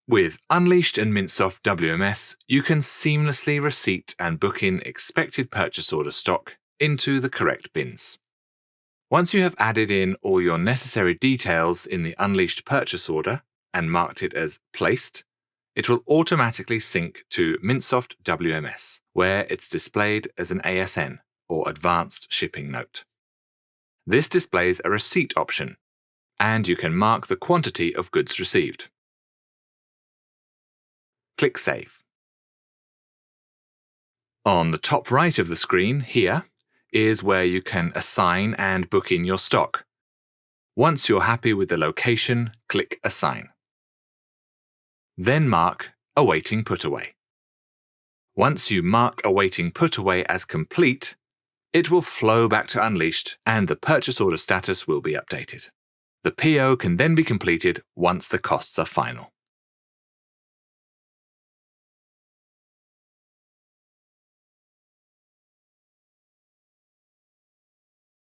With Unleashed and Mintsoft WMS, you can seamlessly receipt and book in expected purchase order stock into the correct bins. Once you have added in all your necessary details in the Unleashed purchase order and marked it as placed, it will automatically sync to Mintsoft WMS, where it's displayed as an ASN, or Advanced Shipping Note. This displays a receipt option, and you can mark the quantity of goods received. Click Save. On the top right of the screen here is where you can assign and book in your stock. Once you're happy with the location, click Assign. Then mark Awaiting Put Away. Once you mark Awaiting Put Away as complete, it will flow back to Unleashed and the purchase order status will be updated. The PO can then be completed once the costs are final.